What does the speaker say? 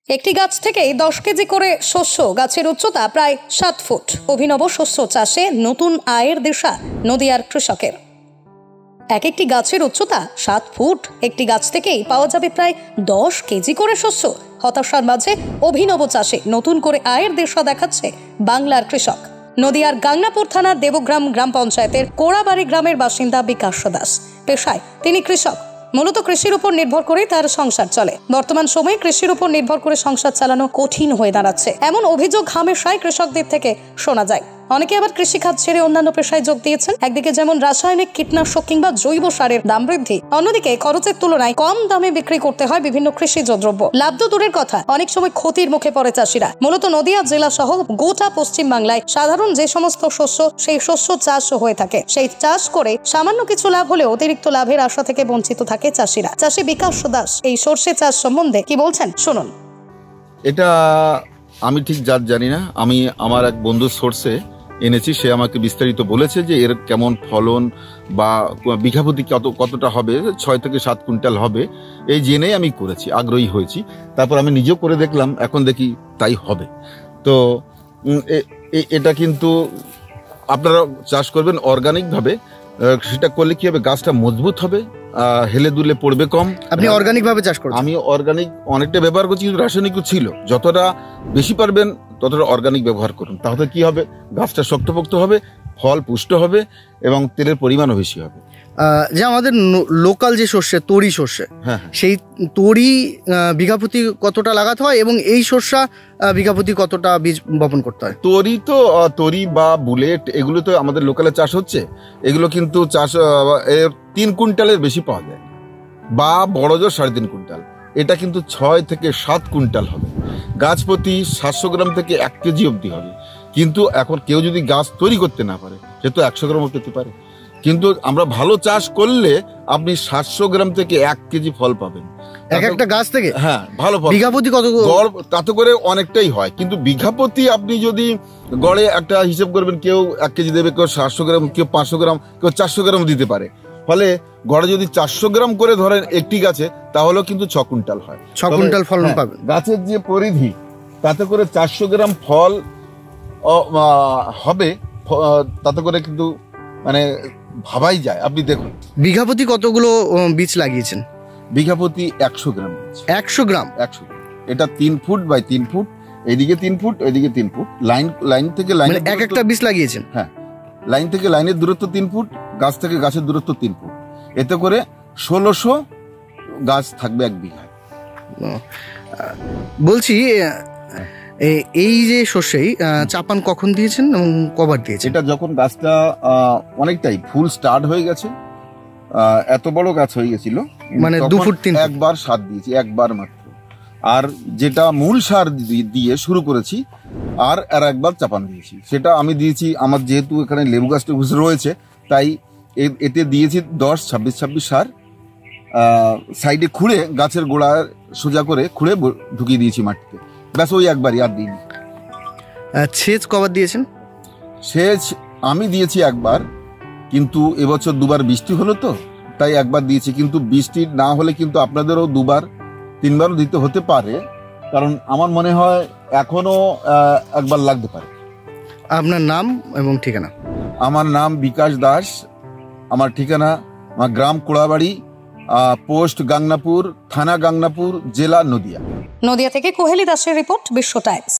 একটি গাছ থেকে 10 কেজি করে শস্য, গাছের উচ্চতা প্রায় 7 ফুট। অভিনব শস্য চাষে নতুন আয়ের দিশা নদিয়ার কৃষকের। একটি গাছের উচ্চতা 7 ফুট, একটি গাছ থেকেই পাওয়া যাবে প্রায় 10 কেজি করে শস্য। হতাশার মাঝে অভিনব চাষে নতুন করে আয়ের দিশা দেখাচ্ছে বাংলার কৃষক। নদিয়ার গাংনাপুর থানার দেবগ্রাম গ্রাম পঞ্চায়েতের কোড়াবাড়ি গ্রামের বাসিন্দা বিকাশ দাস। পেশায় তিনি কৃষক। মূলত কৃষির উপর নির্ভর করে তার সংসার চলে। বর্তমান সময়ে কৃষির উপর নির্ভর করে সংসার চালানো কঠিন হয়ে দাঁড়াচ্ছে, এমন অভিযোগ হামেশাই কৃষকদের থেকে শোনা যায়। অনেকে আবার কৃষিকাজ ছেড়ে অন্যান্য পেশায় যোগ দিয়েছেন। একদিকে যেমন রাসায়নিক কীটনাশক কিংবা জৈব সারের দাম বৃদ্ধি, অন্যদিকে খরচের তুলনায় কম দামে বিক্রি করতে হয় বিভিন্ন কৃষিজ দ্রব্য। লাভ তো দূরের কথা, অনেক সময় ক্ষতির মুখে পড়ে চাষিরা। মূলত নদিয়া জেলা সহ গোটা পশ্চিম বাংলায় সাধারণ যে সমস্ত শস্য, সেই শস্য চাষ হয়ে থাকে, সেই চাষ করে সামান্য কিছু লাভ হলেও অতিরিক্ত লাভের আশা থেকে বঞ্চিত থাকে চাষিরা। চাষি বিকাশ দাস এই সর্ষে চাষ সম্বন্ধে কি বলছেন শুনুন। এটা আমি ঠিক জানি না। আমি আমার এক বন্ধুর সোর্সে এনেছি, সে আমাকে বিস্তারিত বলেছে যে এর কেমন ফলন বা বিঘা প্রতি কতটা হবে, 6 থেকে 7 কুইন্টাল হবে। এই জেনেই আমি করেছি, আগ্রহী হয়েছি। তারপর আমি নিজেও করে দেখলাম, এখন দেখি তাই হবে। তো এটা কিন্তু আপনারা চাষ করবেন অর্গানিকভাবে। সেটা করলে কি হবে, গাছটা মজবুত হবে, হেলে দুলে পড়বে কম। আপনি অর্গানিক ভাবে চাষ করছেন? আমি অর্গানিক অনেকটা ব্যবহার করছি, কিন্তু রাসায়নিকও ছিল। যতটা বেশি পারবেন ততটা অর্গানিক ব্যবহার করুন, তাহলে কি হবে, গাছটা শক্তপোক্ত হবে, ফল পুষ্ট হবে এবং তেলের পরিমাণও বেশি হবে। যে আমাদের লোকাল যে শস্যে তরি শস্যে, সেই তরি বিঘা প্রতি কতটা লাগাতে হয় এবং এই শস্যা বিঘা প্রতি কতটা বীজ বপন করতে হয়? তরি বা বুলেট এগুলো তো আমাদের লোকালে চাষ হচ্ছে। এগুলো কিন্তু চাষ 3 কুইন্টালের বেশি পাওয়া যায়, বা বড় জোর 3.5 কুইন্টাল। এটা কিন্তু 6 থেকে 7 কুইন্টাল হবে। গাছ প্রতি 700 গ্রাম থেকে 1 কেজি অবধি হবে। কিন্তু এখন কেউ যদি গাছ তৈরি করতে না পারে, সে তো 100 গ্রামও পেতে পারে। কিন্তু আমরা ভালো চাষ করলে আপনি 700 গ্রাম থেকে 1 কেজি ফল পাবেন একটা গাছ থেকে। হ্যাঁ, ভালো ফল। বিঘা প্রতি কত? গড় তাতে করে অনেকটাই হয়, কিন্তু বিঘা প্রতি আপনি যদি গড়ে একটা হিসেব করবেন, কেউ 1 কেজি দেবে, কেউ 700 গ্রাম, কেউ 500 গ্রাম, কেউ 400 গ্রাম দিতে পারে। ফলে গড়ে যদি 400 গ্রাম করে ধরেন একটি গাছে, তাহলেও কিন্তু 6 কুইন্টাল হয়। 6 কুইন্টাল ফলন পাবেন। গাছের যে পরিধি, তাতে করে 400 গ্রাম ফল হবে, তাতে করে কিন্তু মানে ভাবাই যায়। আপনি দেখুন বিঘা প্রতি কতগুলো বীজ লাগিয়েছেন? বিঘা প্রতি 100 গ্রাম। 100 গ্রাম? 100 গ্রাম। এটা 3 ফুট বাই 3 ফুট, এদিকে 3 ফুট, এদিকে 3 ফুট। লাইন থেকে লাইন একটা বীজ লাগিয়েছেন? হ্যাঁ, লাইন থেকে লাইনের দূরত্ব 3 ফুট, গাছ থেকে গাছের দূরত্ব 3 ফুট। এতে করে 1600 গাছ থাকবে 1 বিঘায়। বলছি, এই যে শস্যেই চাপান কখন দিয়েছেন এবং কবার দিয়েছেন? এটা যখন গাছটা অনেকটাই ফুল স্টার্ট হয়ে গেছে, এত বড় গাছ হয়ে গেছিল, মানে 2 ফুট 3 একবার সার দিয়েছি, একবার মাত্র। আর যেটা মূল সার দিয়ে শুরু করেছি, আর একবার চাপান দিয়েছি। সেটা আমি দিয়েছি, আমার যেহেতু এখানে লেবু গাছটা রয়েছে, তাই এতে দিয়েছি 10-26-26 সার। সাইডে খুঁড়ে, গাছের গোড়া সোজা করে খুঁড়ে ঢুকিয়ে দিয়েছি মাটিতে, ব্যাস ওই একবারই, আর দিইনি। সেচ কবার দিয়েছেন? সেচ আমি দিয়েছি একবার, কিন্তু এবছর 2বার বৃষ্টি হলো, তো তাই একবার দিয়েছি। কিন্তু বৃষ্টি না হলে কিন্তু আপনাদেরও 2বার-3বারও দিতে হতে পারে, কারণ আমার মনে হয় এখনো একবার লাগতে পারে। আপনার নাম এবং ঠিকানা? আমার নাম বিকাশ দাস, আমার ঠিকানা আমার গ্রাম কোড়াবাড়ি, পোস্ট গাংনাপুর, থানা গাংনাপুর, জেলা নদিয়া। নদিয়া থেকে কোহেলি দাসের রিপোর্ট, বিশ্ব টাইমস।